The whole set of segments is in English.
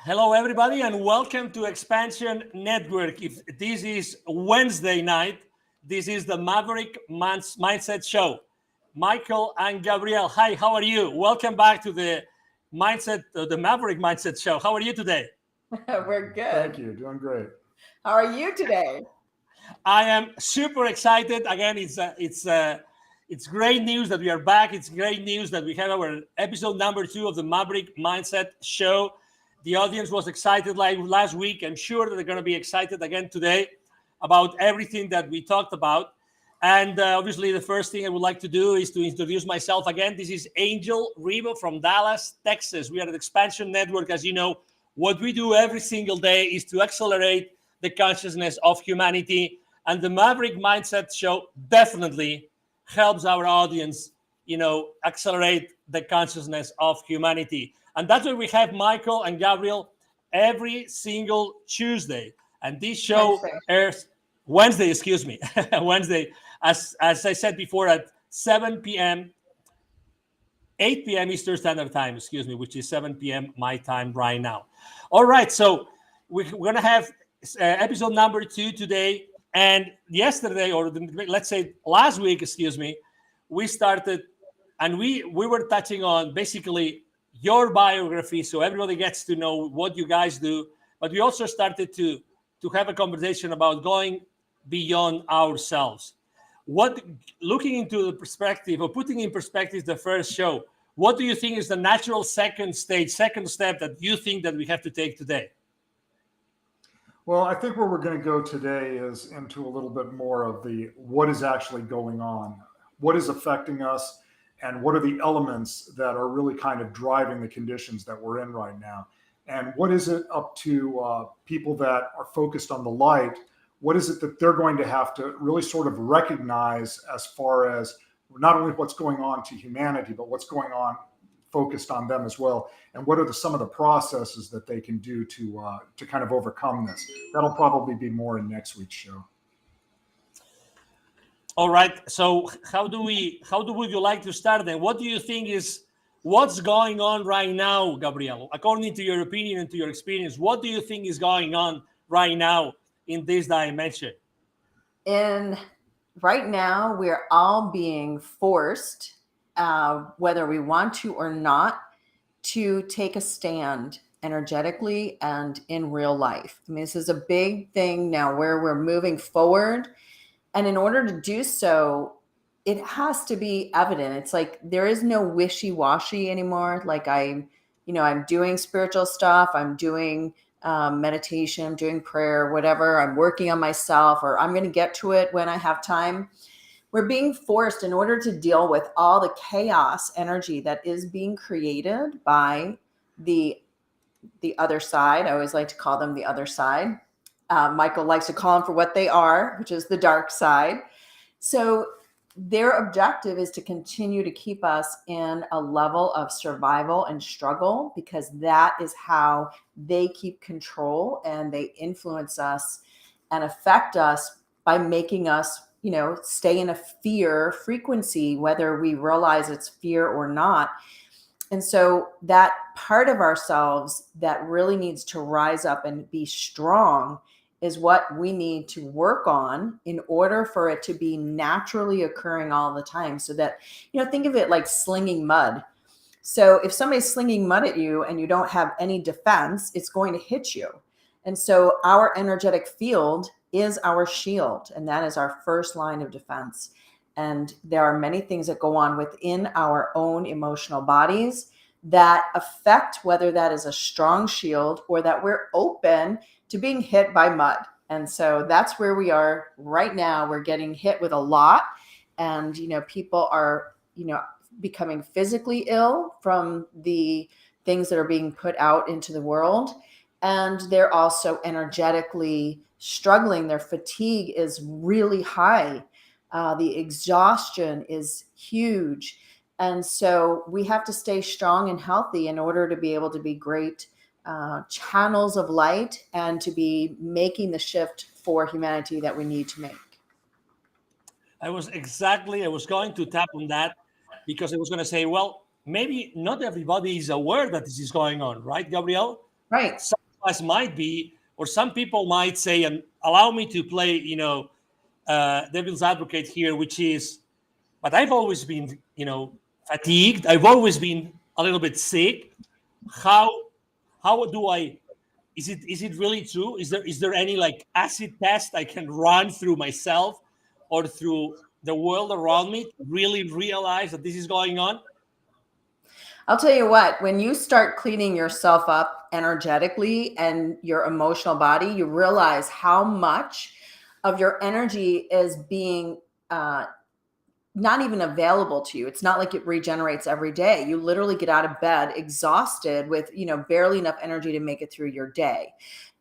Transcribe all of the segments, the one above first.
Hello, everybody, and welcome to XPNsion Network. If this is Wednesday night, this is the Maverick Mindset Show. Michael and Gabrielle, hi, how are you? Welcome back to the Maverick Mindset Show. How are you today? We're good. Thank you. Doing great. How are you today? I am super excited. Again, it's great news that we are back. It's great news that we have our episode number 2 of the Maverick Mindset Show. The audience was excited like last week. I'm sure that they're going to be excited again today about everything that we talked about. And obviously, the first thing I would like to do is to introduce myself again. This is Angel Rivo from Dallas, Texas. We are at XPNsion Network. As you know, what we do every single day is to accelerate the consciousness of humanity. And the Maverick Mindset Show definitely helps our audience, accelerate the consciousness of humanity. And that's why we have Michael and Gabrielle every single Tuesday. And this show airs Wednesday, Wednesday, as I said before, at 7 p.m., 8 p.m. Eastern Standard Time, which is 7 p.m. my time right now. All right, so we're going to have episode number 2 today. And yesterday, or let's say last week, we started and we were touching on basically your biography, so everybody gets to know what you guys do. But we also started to have a conversation about going beyond ourselves. Looking into the perspective, or putting in perspective the first show, what do you think is the natural second step that you think that we have to take today? Well, I think where we're going to go today is into a little bit more of what is actually going on, what is affecting us, and what are the elements that are really kind of driving the conditions that we're in right now. And what is it up to people that are focused on the light? What is it that they're going to have to really sort of recognize as far as not only what's going on to humanity, but what's going on focused on them as well? And what are some of the processes that they can do to kind of overcome this? That'll probably be more in next week's show. All right. So how would you like to start then? What do you think is what's going on right now, Gabrielle? According to your opinion and to your experience, what do you think is going on right now in this dimension? Right now, we're all being forced, whether we want to or not, to take a stand energetically and in real life. I mean, this is a big thing now where we're moving forward. And in order to do so, it has to be evident. It's like there is no wishy-washy anymore. Like I'm doing spiritual stuff. I'm doing meditation, I'm doing prayer, whatever. I'm working on myself, or I'm going to get to it when I have time. We're being forced in order to deal with all the chaos energy that is being created by the other side. I always like to call them the other side. Michael likes to call them for what they are, which is the dark side. So their objective is to continue to keep us in a level of survival and struggle, because that is how they keep control and they influence us and affect us by making us, stay in a fear frequency, whether we realize it's fear or not. And so that part of ourselves that really needs to rise up and be strong is what we need to work on in order for it to be naturally occurring all the time. So that, think of it like slinging mud. So if somebody's slinging mud at you and you don't have any defense, it's going to hit you. And so our energetic field is our shield, and that is our first line of defense. And there are many things that go on within our own emotional bodies that affect whether that is a strong shield or that we're open to being hit by mud. And so that's where we are right now. We're getting hit with a lot, and people are becoming physically ill from the things that are being put out into the world, and they're also energetically struggling. Their fatigue is really high. The exhaustion is huge. And so we have to stay strong and healthy in order to be able to be great channels of light and to be making the shift for humanity that we need to make. I was going to tap on that, because I was going to say, well, maybe not everybody is aware that this is going on, right, Gabrielle? Right. some of us might be, or some people might say, and allow me to play, devil's advocate here, which is, but I've always been, fatigued. I've always been a little bit sick. How do I? Is it really true? Is there any like acid test I can run through myself or through the world around me to really realize that this is going on? I'll tell you what, when you start cleaning yourself up energetically and your emotional body, you realize how much of your energy is being not even available to you. It's not like it regenerates every day. You literally get out of bed exhausted with, barely enough energy to make it through your day.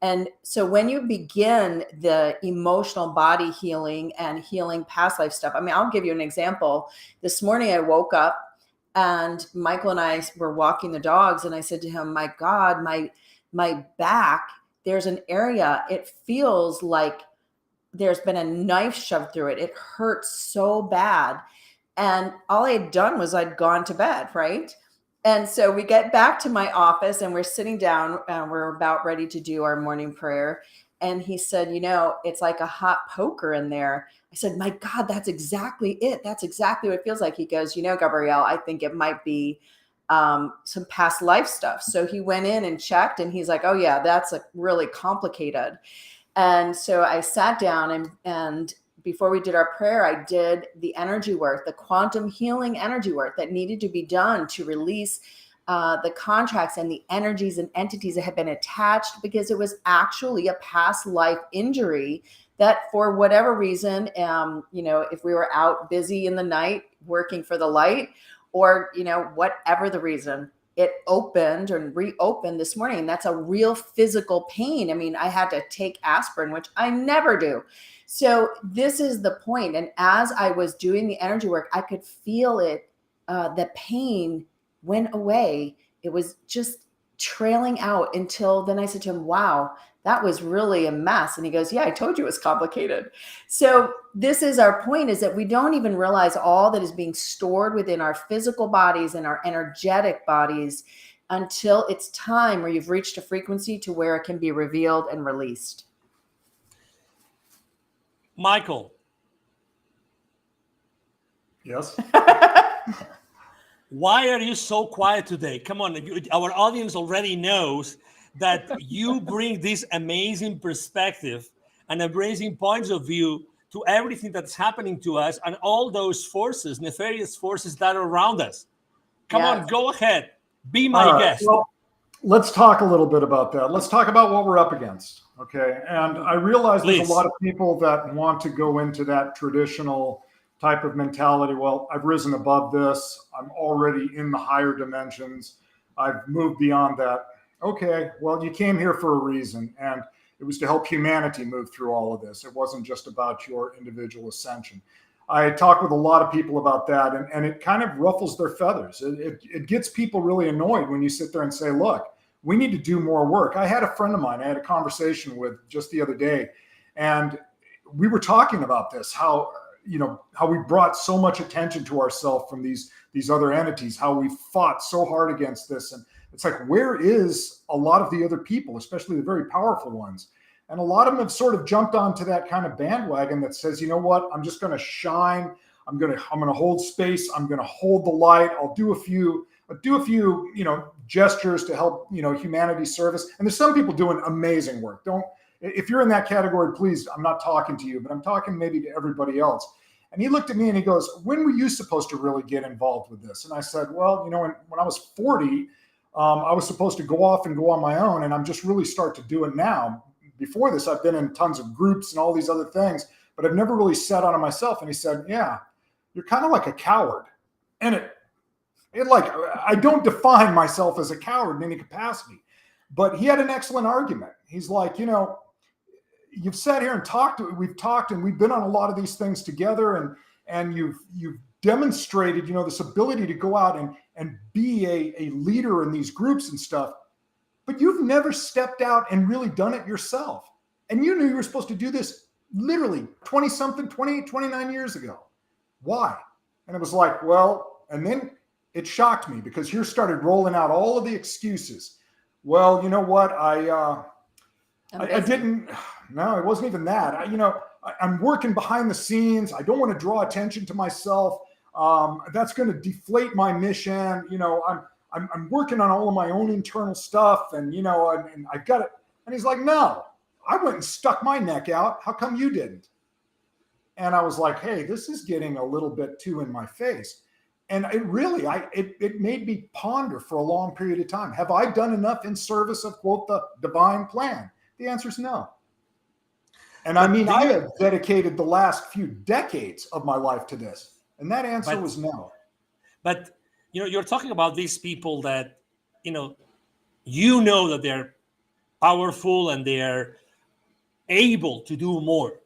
And so when you begin the emotional body healing and healing past life stuff, I'll give you an example. This morning I woke up and Michael and I were walking the dogs, and I said to him, my God, my back, there's an area, it feels like there's been a knife shoved through it. It hurts so bad. And all I had done was I'd gone to bed, right? And so we get back to my office and we're sitting down and we're about ready to do our morning prayer. And he said, it's like a hot poker in there. I said, my God, that's exactly it. That's exactly what it feels like. He goes, Gabrielle, I think it might be some past life stuff. So he went in and checked and he's like, oh yeah, that's really complicated. And so I sat down and before we did our prayer, I did the energy work, the quantum healing energy work that needed to be done to release the contracts and the energies and entities that had been attached, because it was actually a past life injury that for whatever reason, if we were out busy in the night working for the light or, whatever the reason, it opened and reopened this morning. And that's a real physical pain. I had to take aspirin, which I never do. So this is the point. And as I was doing the energy work, I could feel it. The pain went away. It was just trailing out until then I said to him, wow, that was really a mess. And he goes, yeah, I told you it was complicated. So this is our point, is that we don't even realize all that is being stored within our physical bodies and our energetic bodies until it's time where you've reached a frequency to where it can be revealed and released. Michael. Yes. Why are you so quiet today? Come on, our audience already knows that you bring this amazing perspective and amazing points of view to everything that's happening to us and all those forces, nefarious forces that are around us. Come on, go ahead. Be my guest. Well, let's talk a little bit about that. Let's talk about what we're up against. Okay. And I realize there's a lot of people that want to go into that traditional type of mentality. Well, I've risen above this. I'm already in the higher dimensions. I've moved beyond that. Okay, well, you came here for a reason, and it was to help humanity move through all of this. It wasn't just about your individual ascension. I talk with a lot of people about that, and it kind of ruffles their feathers. It gets people really annoyed when you sit there and say, look, we need to do more work. I had a friend of mine I had a conversation with just the other day, and we were talking about this, how we brought so much attention to ourselves from these other entities, how we fought so hard against this. And it's like, where is a lot of the other people, especially the very powerful ones? And a lot of them have sort of jumped onto that kind of bandwagon that says, you know what, I'm just going to shine. I'm going to hold space. I'm going to hold the light. I'll do a few, gestures to help, humanity's service. And there's some people doing amazing work. If you're in that category, please, I'm not talking to you, but I'm talking maybe to everybody else. And he looked at me and he goes, when were you supposed to really get involved with this? And I said, well, when I was 40, I was supposed to go off and go on my own, and I'm just really start to do it now. Before this, I've been in tons of groups and all these other things, but I've never really set on it myself. And he said, yeah, you're kind of like a coward. And I don't define myself as a coward in any capacity, but he had an excellent argument. He's like, you've sat here and we've talked and we've been on a lot of these things together, and you've demonstrated, this ability to go out and be a leader in these groups and stuff, but you've never stepped out and really done it yourself. And you knew you were supposed to do this literally 29 years ago. Why? And it was like, and then it shocked me because here started rolling out all of the excuses. Well, you know what? I'm I busy. didn't. No, it wasn't even that. I'm working behind the scenes. I don't want to draw attention to myself. That's going to deflate my mission. I'm working on all of my own internal stuff, and I've got it. And he's like, "No, I went and stuck my neck out. How come you didn't?" And I was like, "Hey, this is getting a little bit too in my face." And it really, it made me ponder for a long period of time. Have I done enough in service of, quote, the divine plan? The answer is no. And I But mean, do I you? have dedicated the last few decades of my life to this. And that answer But was no. but you're talking about these people that you know that they're powerful and they're able to do more.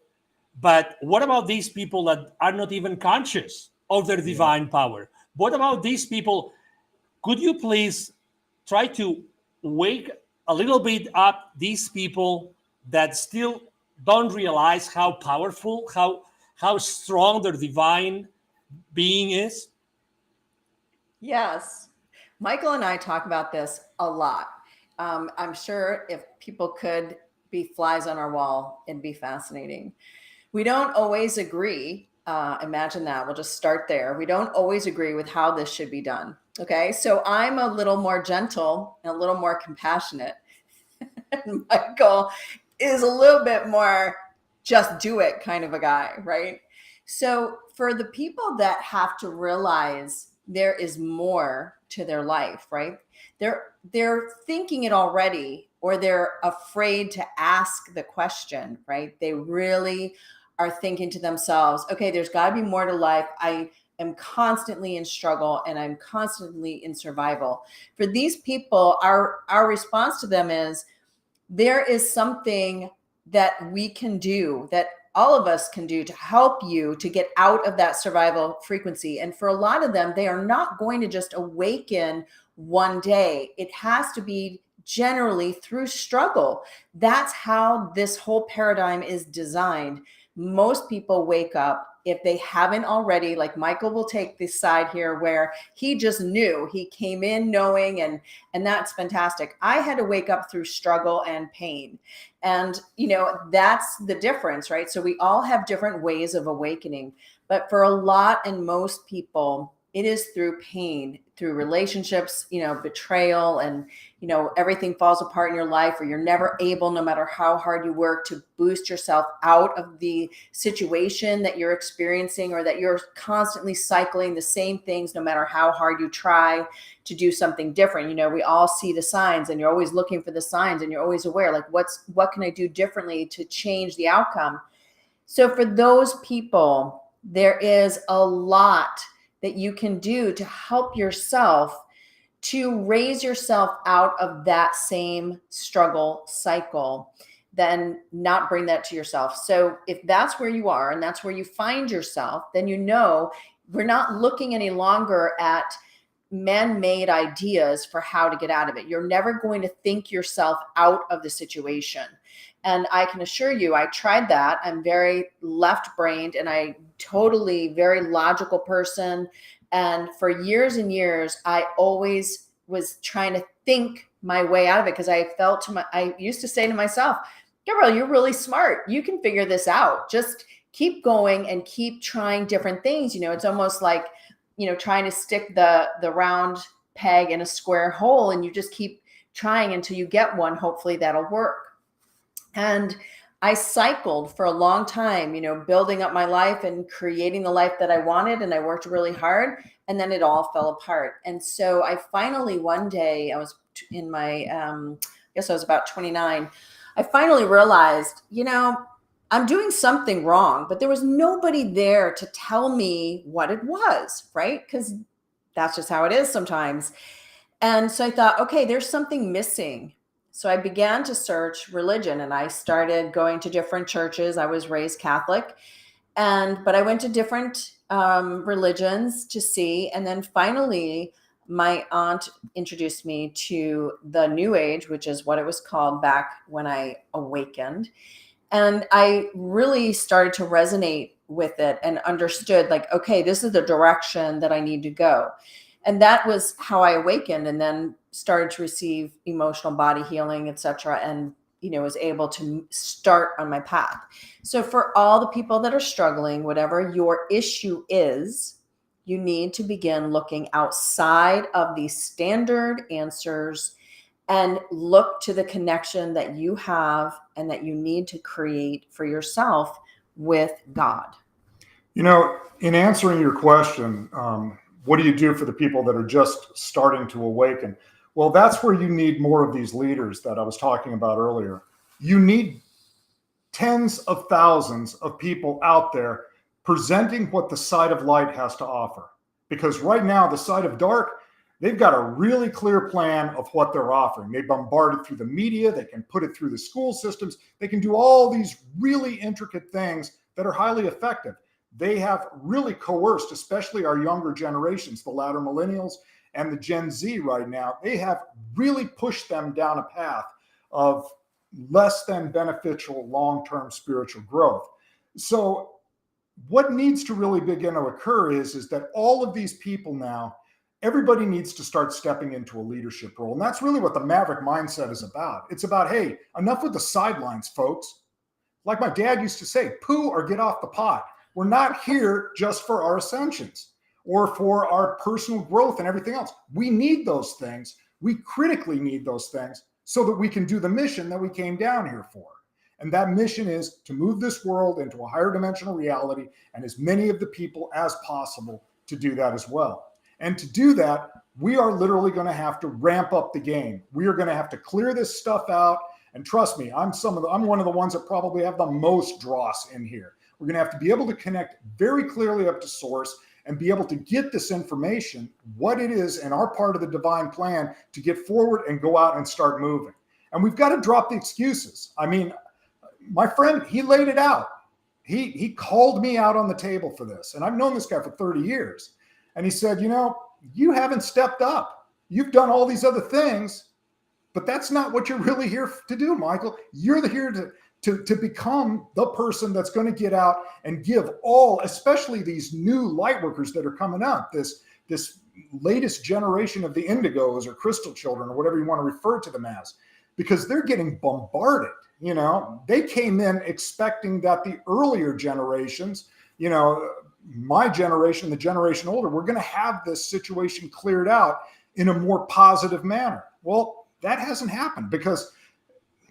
But what about these people that are not even conscious of their Yeah. divine power? What about these people? Could you please try to wake a little bit up these people that still don't realize how powerful, how strong their divine being is? Yes. Michael and I talk about this a lot. I'm sure if people could be flies on our wall, it'd be fascinating. We don't always agree. Imagine that. We'll just start there. We don't always agree with how this should be done. Okay. So I'm a little more gentle and a little more compassionate. And Michael is a little bit more just do it kind of a guy, right? So for the people that have to realize there is more to their life, right? They're thinking it already, or they're afraid to ask the question, right? They really are thinking to themselves, okay, there's got to be more to life. I am constantly in struggle and I'm constantly in survival. For these people, our response to them is, there is something that we can do, that all of us can do, to help you to get out of that survival frequency. And for a lot of them, they are not going to just awaken one day. It has to be generally through struggle. That's how this whole paradigm is designed. Most people wake up, if they haven't already, like Michael will take this side here where he just knew, he came in knowing, and that's fantastic. I had to wake up through struggle and pain. And, that's the difference, right? So we all have different ways of awakening. But for a lot and most people, it is through pain, through relationships, betrayal, and, everything falls apart in your life, or you're never able, no matter how hard you work, to boost yourself out of the situation that you're experiencing, or that you're constantly cycling the same things, no matter how hard you try to do something different. We all see the signs, and you're always looking for the signs, and you're always aware, like, what can I do differently to change the outcome? So for those people, there is a lot that you can do to help yourself to raise yourself out of that same struggle cycle, then not bring that to yourself. So if that's where you are and that's where you find yourself, then we're not looking any longer at man-made ideas for how to get out of it. You're never going to think yourself out of the situation. And I can assure you, I tried that. I'm very left-brained, and I totally very logical person. And for years and years, I always was trying to think my way out of it, because I used to say to myself, Gabrielle, you're really smart. You can figure this out. Just keep going and keep trying different things. It's almost like, trying to stick the round peg in a square hole, and you just keep trying until you get one. Hopefully that'll work. And I cycled for a long time, building up my life and creating the life that I wanted. And I worked really hard, and then it all fell apart. And so I finally, one day, I was in my, I guess I was about 29. I finally realized, I'm doing something wrong, but there was nobody there to tell me what it was, right? Because that's just how it is sometimes. And so I thought, okay, there's something missing. So I began to search religion, and I started going to different churches. I was raised Catholic, but I went to different religions to see. And then finally, my aunt introduced me to the New Age, which is what it was called back when I awakened. And I really started to resonate with it and understood, like, okay, this is the direction that I need to go. And that was how I awakened, and then started to receive emotional body healing, etc. And, was able to start on my path. So for all the people that are struggling, whatever your issue is, you need to begin looking outside of these standard answers and look to the connection that you have and that you need to create for yourself with God. In answering your question, what do you do for the people that are just starting to awaken? Well, that's where you need more of these leaders that I was talking about earlier. You need tens of thousands of people out there presenting what the side of light has to offer. Because right now, the side of dark, they've got a really clear plan of what they're offering. They bombard it through the media. They can put it through the school systems. They can do all these really intricate things that are highly effective. They have really coerced, especially our younger generations, the latter millennials and the Gen Z right now. They have really pushed them down a path of less than beneficial long-term spiritual growth. So what needs to really begin to occur is that all of these people now, everybody needs to start stepping into a leadership role. And that's really what the Maverick Mindset is about. It's about, hey, enough with the sidelines, folks. Like my dad used to say, poo or get off the pot. We're not here just for our ascensions or for our personal growth and everything else. We need those things. We critically need those things so that we can do the mission that we came down here for. And that mission is to move this world into a higher dimensional reality, and as many of the people as possible to do that as well. And to do that, we are literally going to have to ramp up the game. We are going to have to clear this stuff out. And trust me, I'm one of the ones that probably have the most dross in here. We're going to have to be able to connect very clearly up to source and be able to get this information, what it is in our part of the divine plan, to get forward and go out and start moving. And we've got to drop the excuses. I mean, my friend, he laid it out. He called me out on the table for this. And I've known this guy for 30 years. And he said, you haven't stepped up. You've done all these other things, but that's not what you're really here to do, Michael. You're here to become the person that's going to get out and give all, especially these new light workers that are coming up, this latest generation of the indigos or crystal children or whatever you want to refer to them as, because they're getting bombarded. They came in expecting that the earlier generations, my generation, the generation older, we're going to have this situation cleared out in a more positive manner. Well, that hasn't happened, because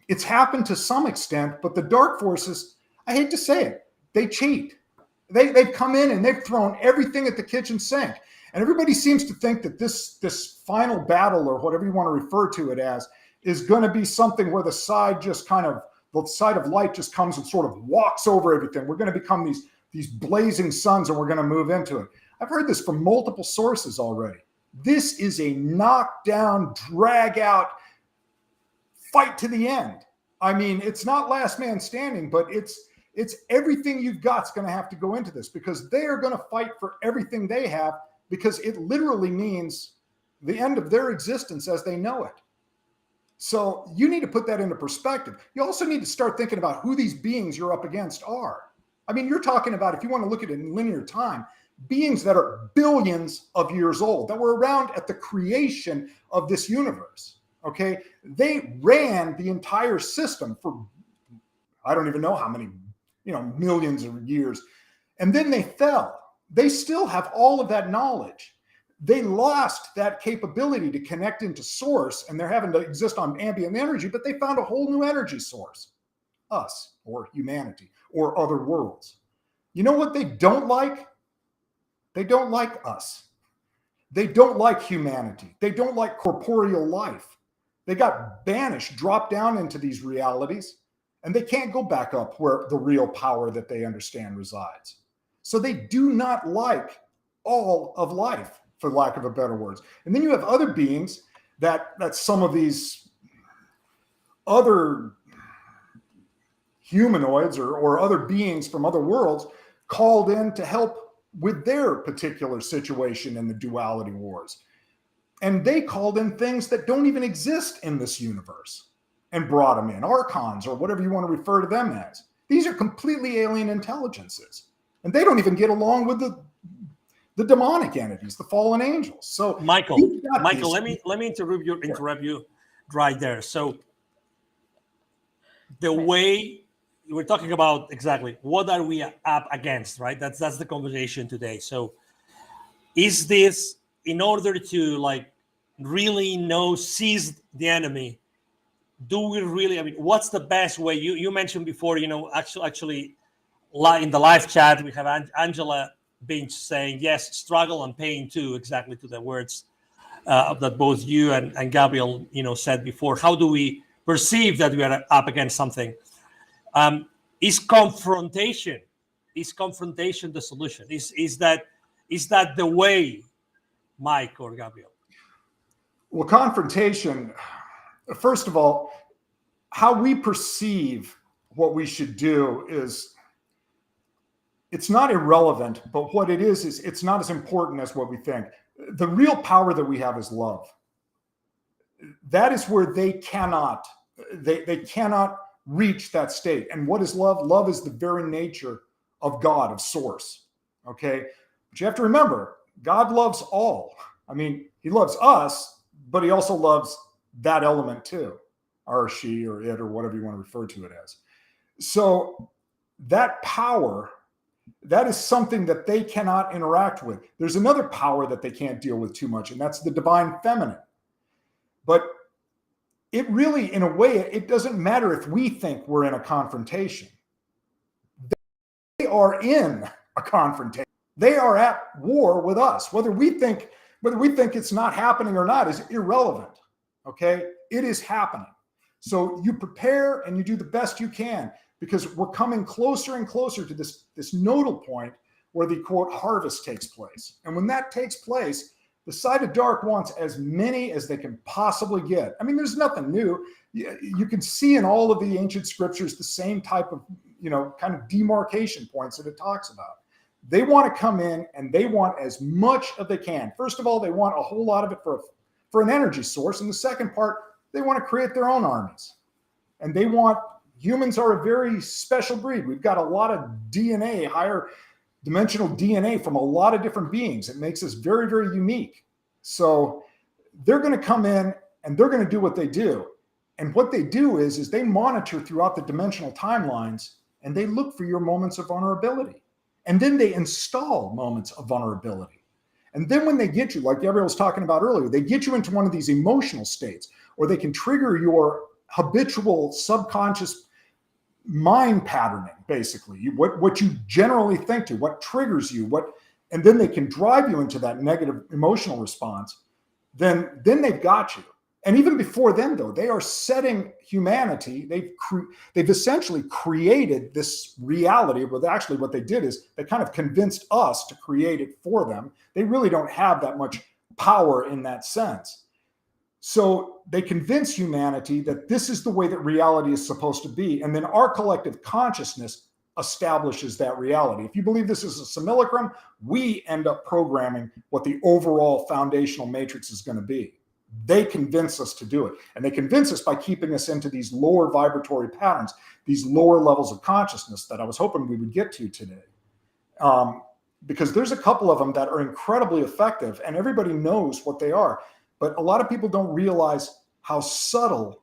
it's happened to some extent, but the dark forces, I hate to say it, they cheat. They've come in and they've thrown everything at the kitchen sink. And everybody seems to think that this final battle, or whatever you want to refer to it as, is going to be something where the side of light just comes and sort of walks over everything. We're going to become these blazing suns, and we're going to move into it. I've heard this from multiple sources already. This is a knockdown, drag out, fight to the end. I mean, it's not last man standing, but it's everything you've got's going to have to go into this, because they are going to fight for everything they have, because it literally means the end of their existence as they know it. So you need to put that into perspective. You also need to start thinking about who these beings you're up against are. I mean, you're talking about, if you want to look at it in linear time, beings that are billions of years old, that were around at the creation of this universe. Okay, they ran the entire system for, I don't even know how many, millions of years. And then they fell. They still have all of that knowledge. They lost that capability to connect into source, and they're having to exist on ambient energy, but they found a whole new energy source, us, or humanity, or other worlds. You know what they don't like? They don't like us. They don't like humanity. They don't like corporeal life. They got banished, dropped down into these realities, and they can't go back up where the real power that they understand resides. So they do not like all of life, for lack of a better words. And then you have other beings that some of these other humanoids or other beings from other worlds called in to help with their particular situation in the duality wars. And they called in things that don't even exist in this universe and brought them in, archons or whatever you want to refer to them as. These are completely alien intelligences. And they don't even get along with the demonic entities, the fallen angels. So Michael, these- let me interrupt you right there. So the way we're talking about exactly what are we up against, right? That's the conversation today. So is this in order to like really seize the enemy? Do we really? I mean, what's the best way? You mentioned before, actually, in the live chat we have Angela Binch saying yes, struggle and pain too, exactly to the words that both you and Gabrielle, said before. How do we perceive that we are up against something? Is confrontation the solution? Is that the way, Mike or Gabrielle? Well, confrontation, first of all, how we perceive what we should do is, it's not irrelevant, but what it is it's not as important as what we think. The real power that we have is love. That is where they cannot reach that state. And what is love? Love is the very nature of God, of source. Okay. But you have to remember, God loves all. I mean, he loves us, but he also loves that element too, or she or it, or whatever you want to refer to it as. So that power, that is something that they cannot interact with. There's another power that they can't deal with too much, and that's the divine feminine. But it really, in a way, it doesn't matter if we think we're in a confrontation. They are in a confrontation. They are at war with us. Whether we think it's not happening or not is irrelevant. Okay? It is happening. So you prepare and you do the best you can, because we're coming closer and closer to this nodal point where the quote harvest takes place. And when that takes place, the side of dark wants as many as they can possibly get. I mean, there's nothing new. You can see in all of the ancient scriptures the same type of, kind of demarcation points that it talks about. They want to come in and they want as much as they can. First of all, they want a whole lot of it for an energy source. And the second part, they want to create their own armies. And humans are a very special breed. We've got a lot of DNA, higher dimensional DNA from a lot of different beings. It makes us very, very unique. So they're going to come in and they're going to do what they do. And what they do is they monitor throughout the dimensional timelines and they look for your moments of vulnerability. And then they install moments of vulnerability. And then when they get you, like Gabrielle was talking about earlier, they get you into one of these emotional states, or they can trigger your habitual subconscious mind patterning, basically, what you generally think to, what triggers you, and then they can drive you into that negative emotional response. Then they've got you. And even before then, though, they are setting humanity. They've essentially created this reality. But actually, what they did is they kind of convinced us to create it for them. They really don't have that much power in that sense. So they convince humanity that this is the way that reality is supposed to be. And then our collective consciousness establishes that reality. If you believe this is a simulacrum, we end up programming what the overall foundational matrix is going to be. They convince us to do it. And they convince us by keeping us into these lower vibratory patterns, these lower levels of consciousness that I was hoping we would get to today. Because there's a couple of them that are incredibly effective and everybody knows what they are. But a lot of people don't realize how subtle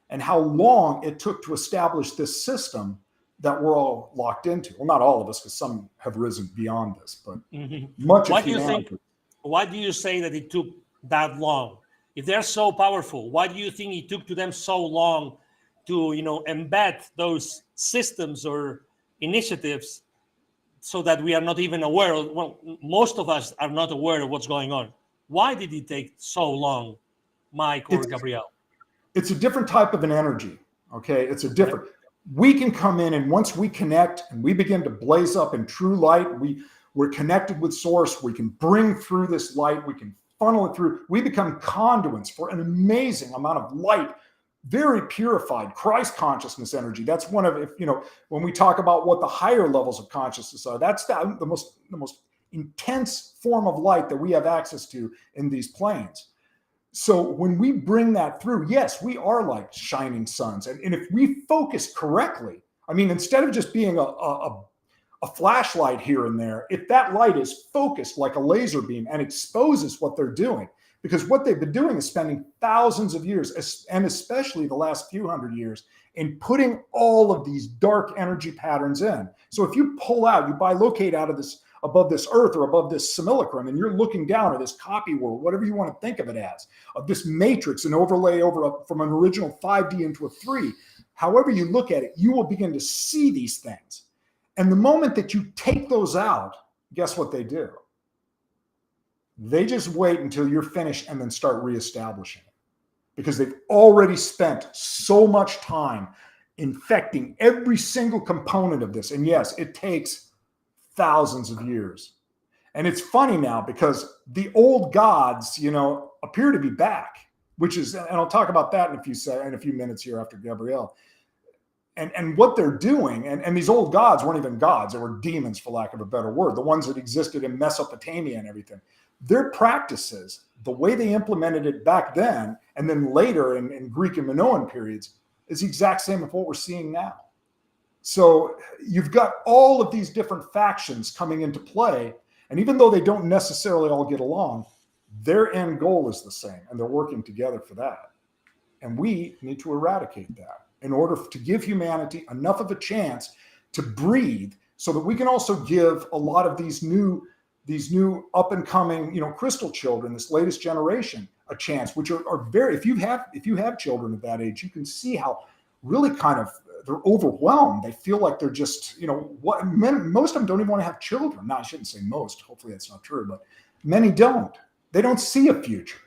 and how long it took to establish this system that we're all locked into. Well, not all of us, because some have risen beyond this, but much of humanity. Why do you say that it took that long? If they're so powerful, why do you think it took to them so long to, embed those systems or initiatives so that we are not even aware of, well, most of us are not aware of what's going on? Why did it take so long, Mike or Gabrielle? It's a different type of an energy, okay? It's a different, we can come in and once we connect and we begin to blaze up in true light, we're connected with source, we can bring through this light, we can funnel it through, we become conduits for an amazing amount of light, very purified Christ consciousness energy. That's one of, when we talk about what the higher levels of consciousness are, that's the most intense form of light that we have access to in these planes. So when we bring that through, yes, we are like shining suns. And if we focus correctly, I mean, instead of just being a flashlight here and there, if that light is focused like a laser beam and exposes what they're doing, because what they've been doing is spending thousands of years, and especially the last few hundred years, in putting all of these dark energy patterns in. So if you pull out, you bilocate out of this, above this earth or above this simulacrum, and you're looking down at this copy world, whatever you want to think of it as, of this matrix, an overlay from an original 5D into a 3, however you look at it, you will begin to see these things. And the moment that you take those out, guess what they do? They just wait until you're finished and then start reestablishing it, because they've already spent so much time infecting every single component of this. And yes, it takes thousands of years. And it's funny now because the old gods, appear to be back, which is, and I'll talk about that in a few minutes here after Gabrielle. And what they're doing, and these old gods weren't even gods, they were demons, for lack of a better word, the ones that existed in Mesopotamia and everything. Their practices, the way they implemented it back then, and then later in Greek and Minoan periods, is the exact same of what we're seeing now. So you've got all of these different factions coming into play, and even though they don't necessarily all get along, their end goal is the same, and they're working together for that. And we need to eradicate that in order to give humanity enough of a chance to breathe, so that we can also give a lot of these new up and coming, crystal children, this latest generation, a chance, which are very, if you have children at that age, you can see how really kind of they're overwhelmed. They feel like they're just, most of them don't even want to have children. Now, I shouldn't say most, hopefully that's not true, but many don't. They don't see a future.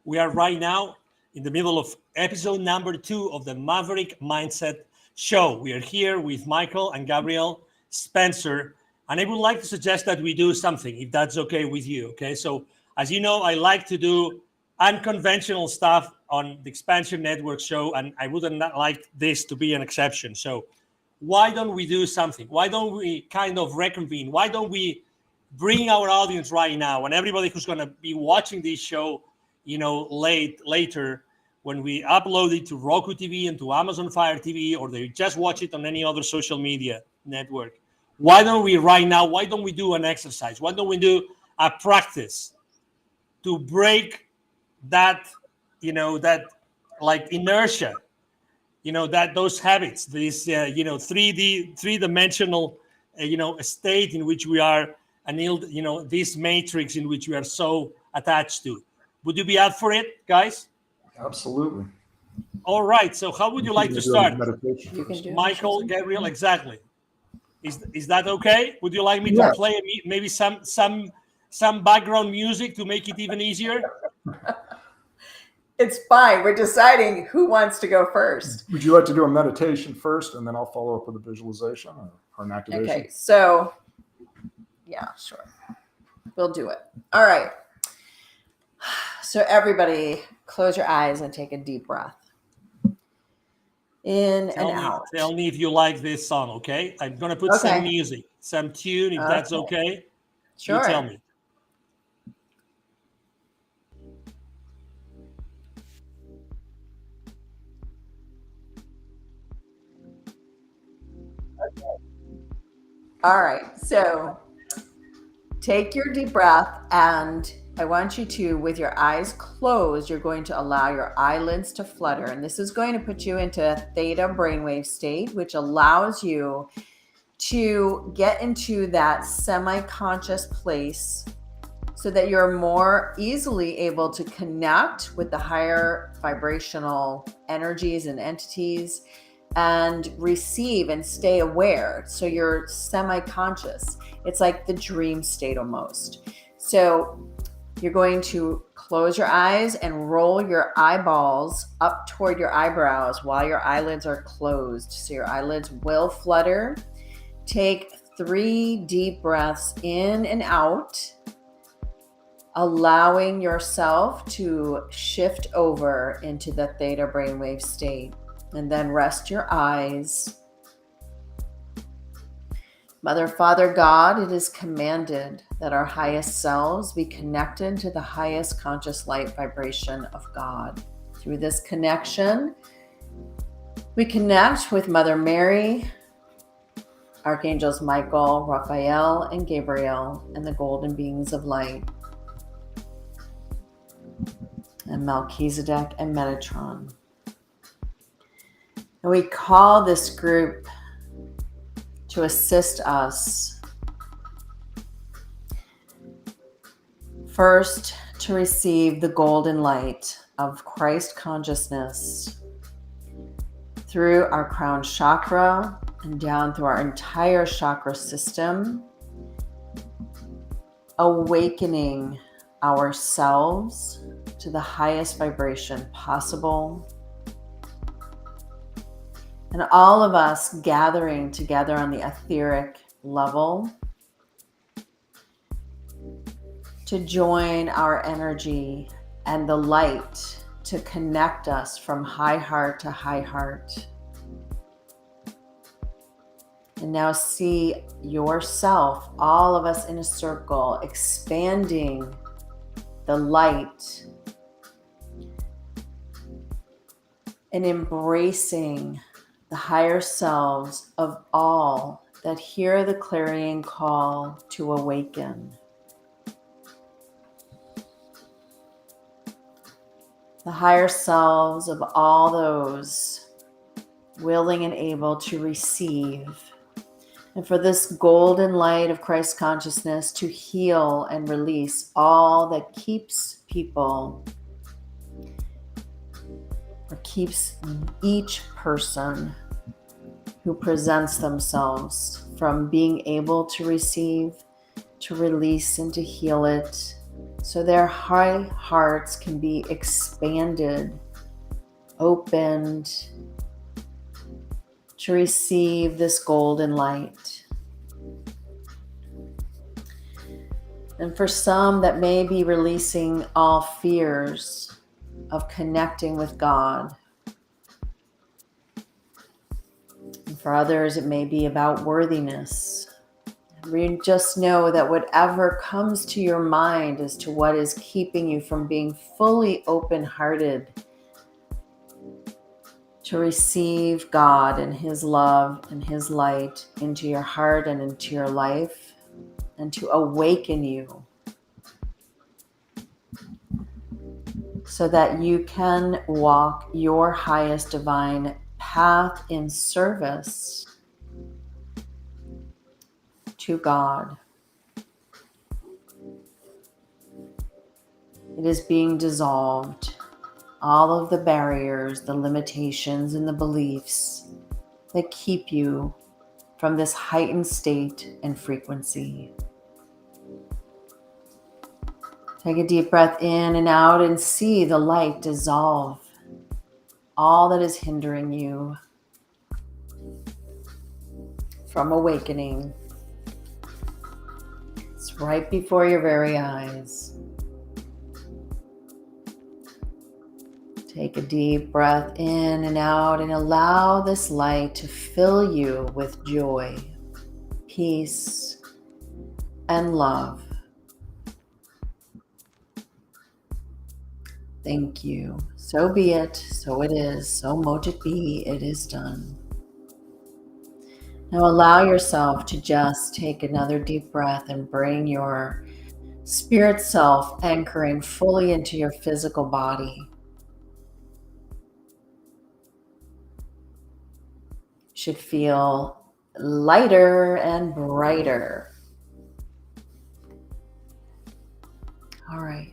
We are right now in the middle of episode number 2 of the Maverick Mindset Show. We are here with Michael and Gabrielle Spencer, and I would like to suggest that we do something, if that's okay with you. Okay, so as you know, I like to do unconventional stuff on the XPNsion Network show, and I wouldn't like this to be an exception. So why don't we do something? Why don't we kind of reconvene? Why don't we bring our audience right now, and everybody who's going to be watching this show, later, when we upload it to Roku TV and to Amazon Fire TV, or they just watch it on any other social media network. Why don't we do an exercise? Why don't we do a practice to break that, that like inertia, that those habits, this, three-dimensional, state in which we are, and, this matrix in which we are so attached to. Would you be up for it, guys? Absolutely. All right. So how would you like to start? You can do Michael, Gabrielle, exactly. Is that okay? Would you like me to play maybe some background music to make it even easier? It's fine. We're deciding who wants to go first. Would you like to do a meditation first, and then I'll follow up with a visualization or an activation? Okay, so yeah, sure. We'll do it. All right. So everybody, close your eyes and take a deep breath. In and out. Tell me if you like this song, okay? I'm going to put some music, some tune, if that's okay. Sure. You tell me. All right. So take your deep breath, and I want you to, with your eyes closed, you're going to allow your eyelids to flutter. And this is going to put you into a theta brainwave state, which allows you to get into that semi-conscious place so that you're more easily able to connect with the higher vibrational energies and entities and receive and stay aware. So you're semi-conscious. It's like the dream state almost. So you're going to close your eyes and roll your eyeballs up toward your eyebrows while your eyelids are closed. So your eyelids will flutter. Take 3 deep breaths in and out, allowing yourself to shift over into the theta brainwave state. And then rest your eyes. Mother, Father, God, it is commanded that our highest selves be connected to the highest conscious light vibration of God. Through this connection, we connect with Mother Mary, Archangels Michael, Raphael, and Gabrielle, and the golden beings of light, and Melchizedek and Metatron. And we call this group to assist us first to receive the golden light of Christ consciousness through our crown chakra and down through our entire chakra system, awakening ourselves to the highest vibration possible. And all of us gathering together on the etheric level to join our energy and the light to connect us from high heart to high heart. And now see yourself, all of us in a circle, expanding the light and embracing the higher selves of all that hear the clarion call to awaken. The higher selves of all those willing and able to receive. And for this golden light of Christ consciousness to heal and release all that keeps people, or keeps each person who presents themselves from being able to receive, to release, and to heal it, so their high hearts can be expanded, opened, to receive this golden light. And for some that may be releasing all fears of connecting with God. And for others, it may be about worthiness. We just know that whatever comes to your mind as to what is keeping you from being fully open-hearted to receive God and His love and His light into your heart and into your life, and to awaken you so that you can walk your highest divine path in service to God. It is being dissolved. All of the barriers, the limitations, and the beliefs that keep you from this heightened state and frequency. Take a deep breath in and out and see the light dissolve all that is hindering you from awakening. It's right before your very eyes. Take a deep breath in and out and allow this light to fill you with joy, peace, and love. Thank you. So be it. So it is. So mote it be. It is done. Now allow yourself to just take another deep breath and bring your spirit self anchoring fully into your physical body. Should feel lighter and brighter. All right.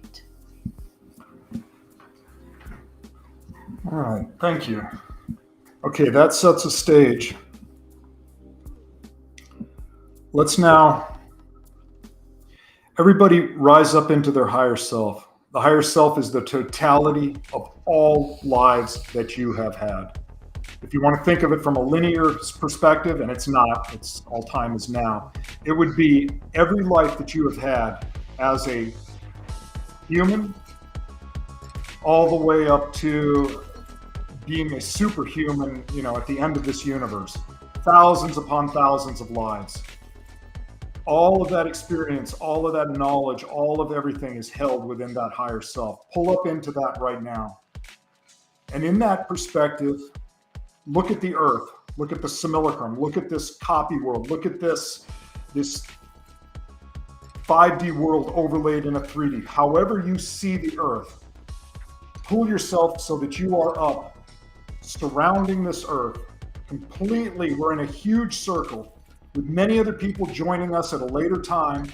All right. Thank you. Okay, that sets a stage. Let's now, everybody rise up into their higher self. The higher self is the totality of all lives that you have had. If you want to think of it from a linear perspective, and it's not, it's all time is now, it would be every life that you have had as a human, all the way up to being a superhuman, at the end of this universe. Thousands upon thousands of lives. All of that experience, all of that knowledge, all of everything is held within that higher self. Pull up into that right now. And in that perspective, look at the earth. Look at the simulacrum. Look at this copy world. Look at this 5D world overlaid in a 3D. However you see the earth, pull yourself so that you are up, surrounding this earth completely. We're in a huge circle with many other people joining us at a later time,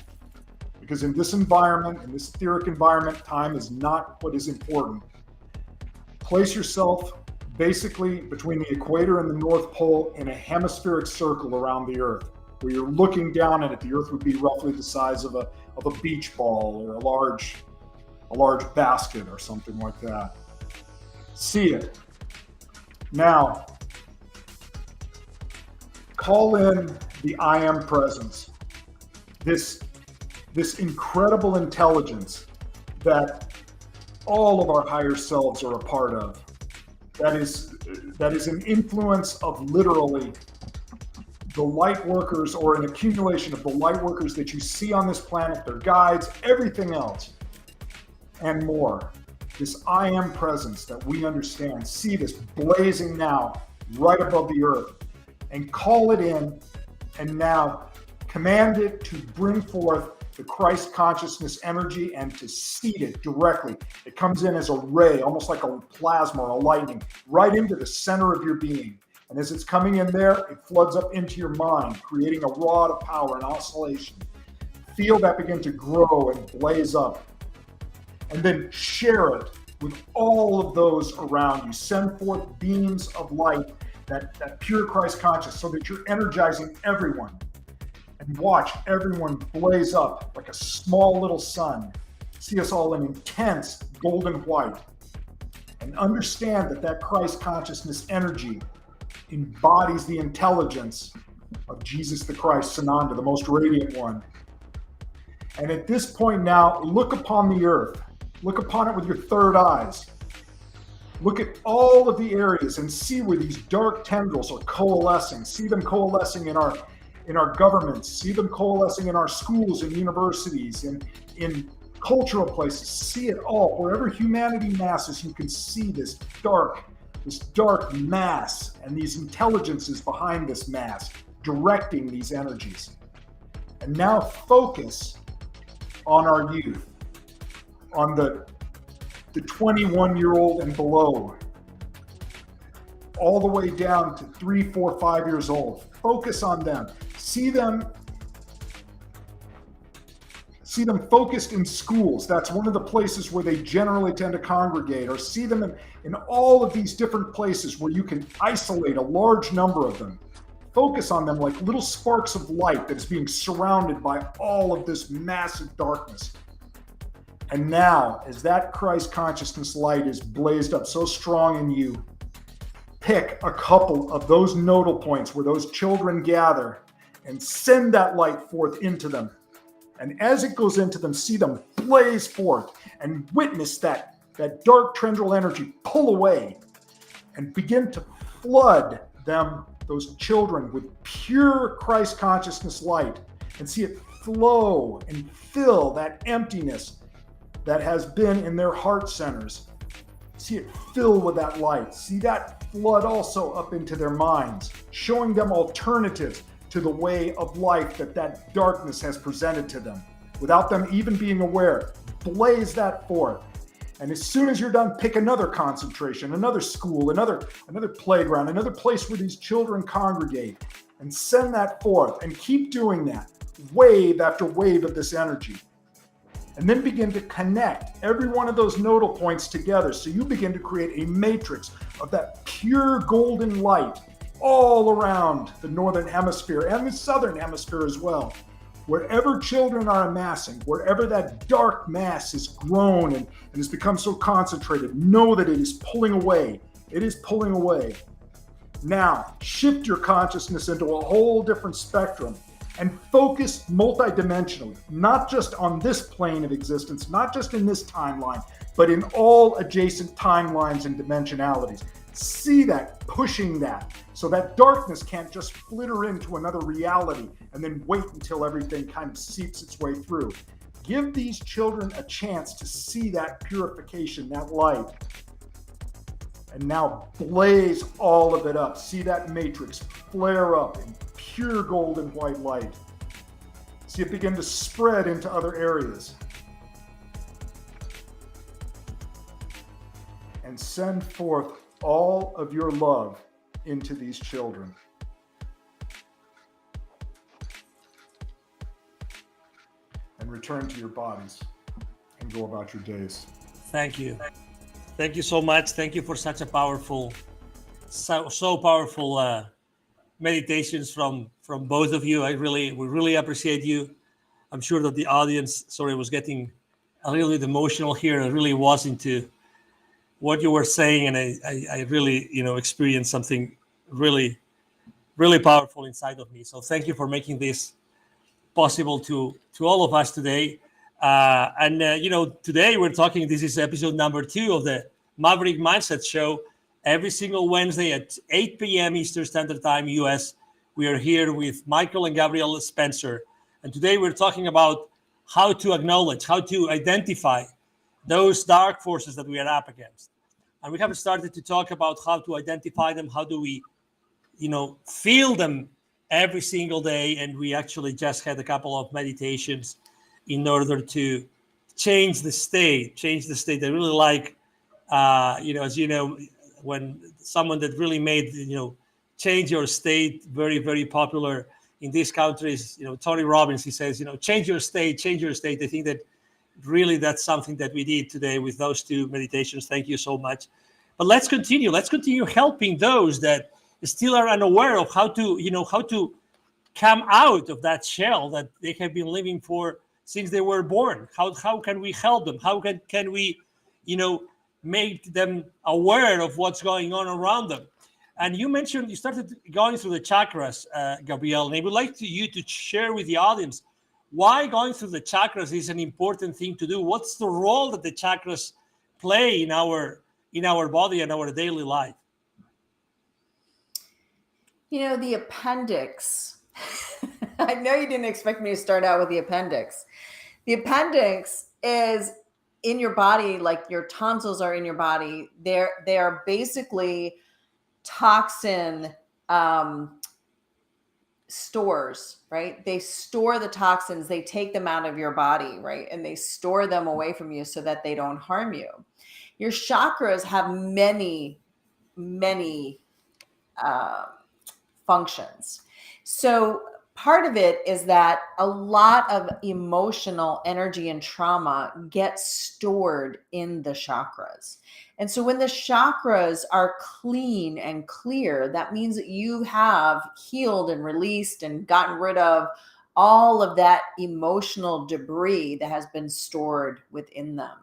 because in this environment, in this etheric environment, time is not what is important. Place yourself basically between the equator and the North Pole in a hemispheric circle around the earth, where you're looking down at it. The earth would be roughly the size of a beach ball or a large basket or something like that. See it. Now, call in the I am presence. This incredible intelligence that all of our higher selves are a part of. That is an influence of literally the light workers, or an accumulation of the light workers that you see on this planet, their guides, everything else, and more. This I am presence that we understand. See this blazing now right above the earth, and call it in, and now command it to bring forth the Christ consciousness energy and to seed it directly. It comes in as a ray, almost like a plasma or a lightning, right into the center of your being. And as it's coming in there, it floods up into your mind, creating a rod of power and oscillation. Feel that begin to grow and blaze up. And then share it with all of those around you. Send forth beams of light, that pure Christ conscious, so that you're energizing everyone. And watch everyone blaze up like a small little sun. See us all in intense golden white. And understand that Christ consciousness energy embodies the intelligence of Jesus the Christ, Sananda, the most radiant one. And at this point now, look upon the earth. Look upon it with your third eyes. Look at all of the areas and see where these dark tendrils are coalescing. See them coalescing in our governments. See them coalescing in our schools and universities and in cultural places. See it all. Wherever humanity masses, you can see this dark mass and these intelligences behind this mass directing these energies. And now focus on our youth, on the 21-year-old and below, all the way down to 3, 4, 5 years old. Focus on them. See them focused in schools. That's one of the places where they generally tend to congregate. Or see them in all of these different places where you can isolate a large number of them. Focus on them like little sparks of light that is being surrounded by all of this massive darkness. And now, as that Christ consciousness light is blazed up so strong in you, pick a couple of those nodal points where those children gather and send that light forth into them. And as it goes into them, see them blaze forth and witness that dark tendril energy pull away and begin to flood them, those children, with pure Christ consciousness light, and see it flow and fill that emptiness that has been in their heart centers. See it fill with that light. See that flood also up into their minds, showing them alternatives to the way of life that darkness has presented to them, without them even being aware. Blaze that forth. And as soon as you're done, pick another concentration, another school, another playground, another place where these children congregate, and send that forth, and keep doing that, wave after wave of this energy. And then begin to connect every one of those nodal points together, so you begin to create a matrix of that pure golden light all around the northern hemisphere and the southern hemisphere as well. Wherever children are amassing, wherever that dark mass has grown and has become so concentrated, know that it is pulling away. It is pulling away. Now, shift your consciousness into a whole different spectrum and focus multidimensionally, not just on this plane of existence, not just in this timeline, but in all adjacent timelines and dimensionalities. See that, pushing that, so that darkness can't just flitter into another reality and then wait until everything kind of seeps its way through. Give these children a chance to see that purification, that light. And now blaze all of it up. See that matrix flare up in pure golden white light. See it begin to spread into other areas. And send forth all of your love into these children. And return to your bodies and go about your days. Thank you. Thank you so much. Thank you for such a powerful, so powerful meditations from both of you. We really appreciate you. I'm sure that the audience, was getting a little bit emotional here. I really was into what you were saying, and I really, experienced something really, really powerful inside of me. So thank you for making this possible to all of us today. Today we're talking, this is episode number 2 of the Maverick Mindset Show. Every single Wednesday at 8 p.m. Eastern Standard Time, US, we are here with Michael and Gabrielle Spencer. And today we're talking about how to acknowledge, how to identify those dark forces that we are up against. And we have started to talk about how to identify them, how do we, feel them every single day. And we actually just had a couple of meditations in order to change the state. I really like, as you know, when someone that really made, change your state very, very popular in these countries, Tony Robbins, he says, change your state. I think that really that's something that we did today with those 2 meditations. Thank you so much. But let's continue helping those that still are unaware of how to come out of that shell that they have been living for since they were born. How can we help them? How can we, make them aware of what's going on around them? And you mentioned you started going through the chakras, Gabrielle, and I would like you to share with the audience why going through the chakras is an important thing to do. What's the role that the chakras play in our body and our daily life? The appendix. I know you didn't expect me to start out with the appendix. The appendix is in your body, like your tonsils are in your body. They are basically toxin stores, right? They store the toxins, they take them out of your body, right? And they store them away from you so that they don't harm you. Your chakras have many functions. So part of it is that a lot of emotional energy and trauma gets stored in the chakras. And so when the chakras are clean and clear, that means that you have healed and released and gotten rid of all of that emotional debris that has been stored within them.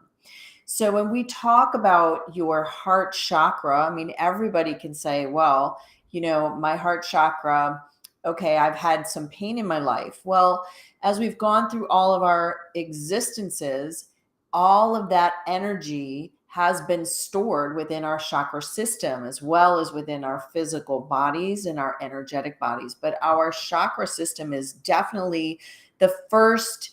So when we talk about your heart chakra, everybody can say, well, my heart chakra, okay, I've had some pain in my life. Well, as we've gone through all of our existences, all of that energy has been stored within our chakra system, as well as within our physical bodies and our energetic bodies. But our chakra system is definitely the first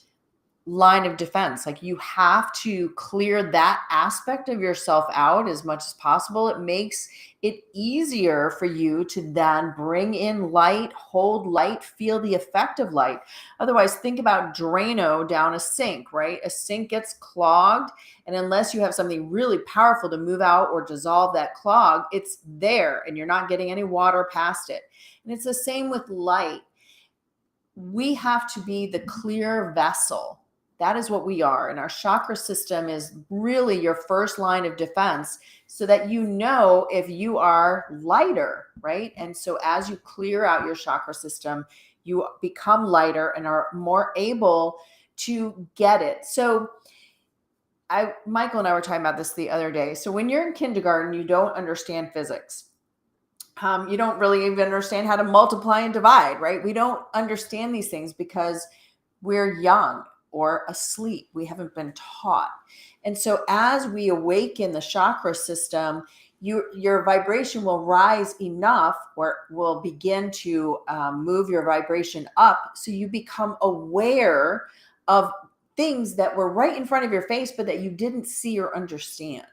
line of defense. Like, you have to clear that aspect of yourself out as much as possible. It makes it easier for you to then bring in light, hold light, feel the effect of light. Otherwise, think about Drano down a sink, right? A sink gets clogged, and unless you have something really powerful to move out or dissolve that clog, it's there and you're not getting any water past it. And it's the same with light. We have to be the clear vessel. That is what we are. And our chakra system is really your first line of defense, so that you know if you are lighter, right? And so as you clear out your chakra system, you become lighter and are more able to get it. So Michael and I were talking about this the other day. So when you're in kindergarten, you don't understand physics. You don't really even understand how to multiply and divide, right? We don't understand these things because we're young or asleep. We haven't been taught. And so as we awaken the chakra system, your vibration will rise enough, or will begin to move your vibration up, so you become aware of things that were right in front of your face, but that you didn't see or understand.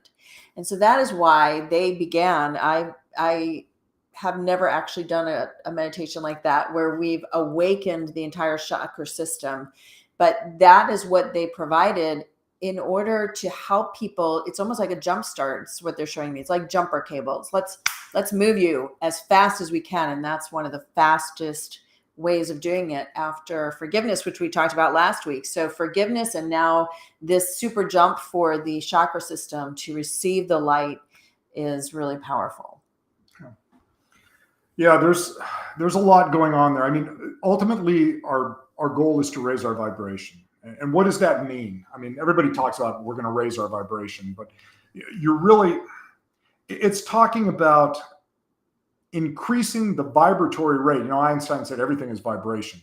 And so that is why they began. I have never actually done a meditation like that where we've awakened the entire chakra system, but that is what they provided in order to help people. It's almost like a jump start. It's what they're showing me. It's like jumper cables. Let's move you as fast as we can. And that's one of the fastest ways of doing it after forgiveness, which we talked about last week. So forgiveness, and now this super jump for the chakra system to receive the light is really powerful. Yeah, there's a lot going on there. I mean, ultimately, our goal is to raise our vibration. And what does that mean? I mean, everybody talks about we're going to raise our vibration, but it's talking about increasing the vibratory rate. You know, Einstein said everything is vibration.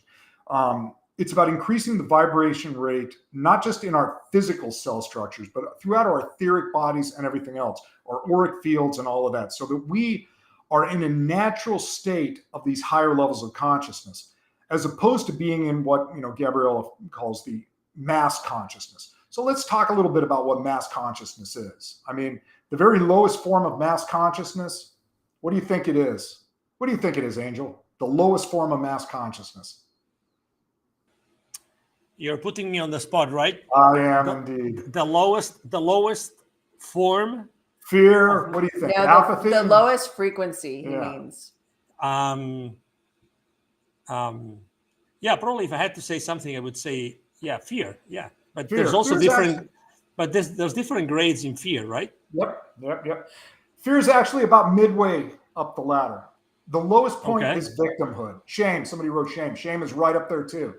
It's about increasing the vibration rate, not just in our physical cell structures, but throughout our etheric bodies and everything else, our auric fields and all of that, so that we are in a natural state of these higher levels of consciousness, as opposed to being in what, Gabrielle calls the mass consciousness. So let's talk a little bit about what mass consciousness is. I mean, the very lowest form of mass consciousness, what do you think it is? What do you think it is, Angel? The lowest form of mass consciousness. You're putting me on the spot, right? I am indeed. The lowest form. Fear. What do you think? No, Apathy. The lowest frequency, he means. Yeah, probably if I had to say something, I would say, fear. Yeah, but Fear. there's also Fear's different. But there's different grades in fear, right? Yep. Fear is actually about midway up the ladder. The lowest point is victimhood. Shame. Somebody wrote shame. Shame is right up there too.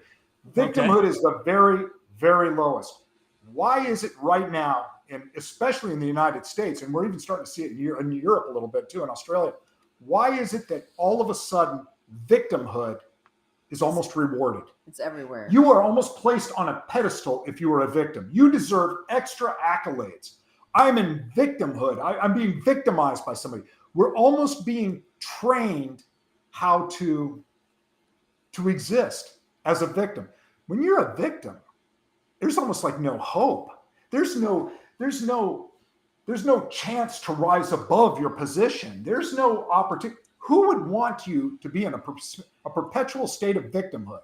Victimhood is the very, very lowest. Why is it right now, and especially in the United States, and we're even starting to see it in Europe a little bit too, in Australia, why is it that all of a sudden victimhood is almost rewarded? It's everywhere. You are almost placed on a pedestal if you are a victim. You deserve extra accolades. I'm in victimhood. I'm being victimized by somebody. We're almost being trained how to exist as a victim. When you're a victim, there's almost like no hope. There's no chance to rise above your position. There's no opportunity. Who would want you to be in a perpetual state of victimhood?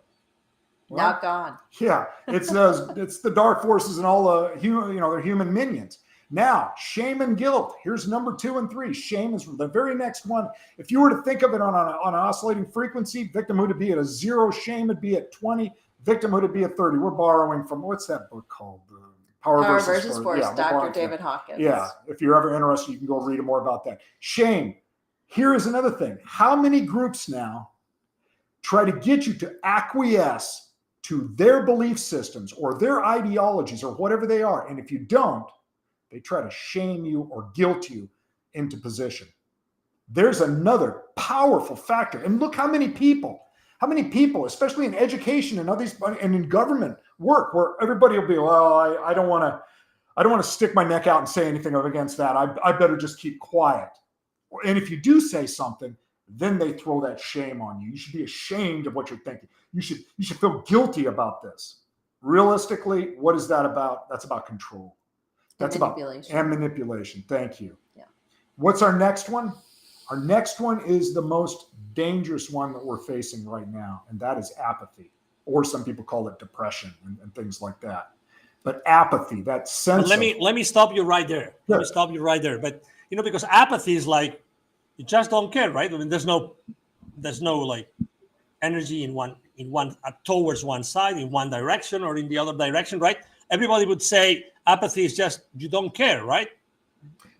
Well, not God. Yeah, it's the dark forces and all the they're human minions. Now, shame and guilt. Here's number 2 and 3. Shame is the very next one. If you were to think of it on an oscillating frequency, victimhood would be at a 0, shame would be at 20, victimhood would be at 30. We're borrowing from, what's that book called? Power versus Force. Yeah, Dr. David Hawkins. Yeah, if you're ever interested, you can go read more about that. Shame. Here is another thing. How many groups now try to get you to acquiesce to their belief systems or their ideologies or whatever they are? And if you don't, they try to shame you or guilt you into position. There's another powerful factor. And look how many people, especially in education and others, and in government work, where everybody will be, well, I don't want to stick my neck out and say anything against that. I better just keep quiet. And if you do say something, then they throw that shame on you. You should be ashamed of what you're thinking. You should feel guilty about this. Realistically, what is that about? That's about control. That's manipulation. And manipulation. Thank you. Yeah. What's our next one? Our next one is the most dangerous one that we're facing right now, and that is apathy, or some people call it depression and things like that. But apathy, that sense. But let me stop you right there. Let me stop you right there. But because apathy is like you just don't care, right? I mean, there's no like energy in one towards one side, in one direction or in the other direction, right? Everybody would say apathy is just you don't care, right?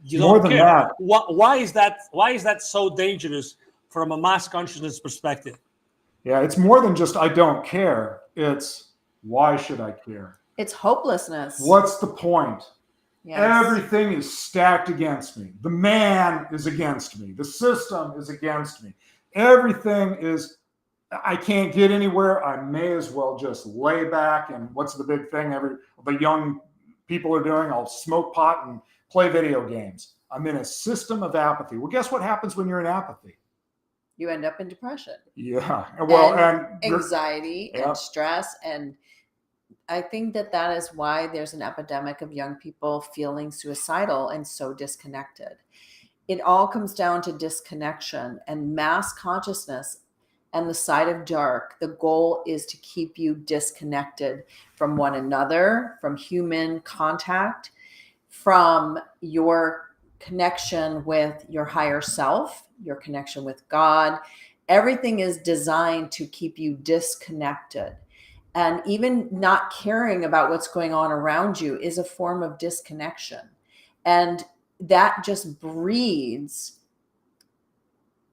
You More don't than care. that. Why is that? Why is that so dangerous from a mass consciousness perspective? Yeah, it's more than just I don't care. It's why should I care? It's hopelessness. What's the point? Yes. Everything is stacked against me. The man is against me. The system is against me. Everything is, I can't get anywhere. I may as well just lay back. And what's the big thing the young people are doing? I'll smoke pot and play video games. I'm in a system of apathy. Well, guess what happens when you're in apathy? You end up in depression. Yeah. Well, and anxiety and and stress. And I think that is why there's an epidemic of young people feeling suicidal and so disconnected. It all comes down to disconnection and mass consciousness and the side of dark. The goal is to keep you disconnected from one another, from human contact, from your connection with your higher self, your connection with God. Everything is designed to keep you disconnected. And even not caring about what's going on around you is a form of disconnection. And that just breeds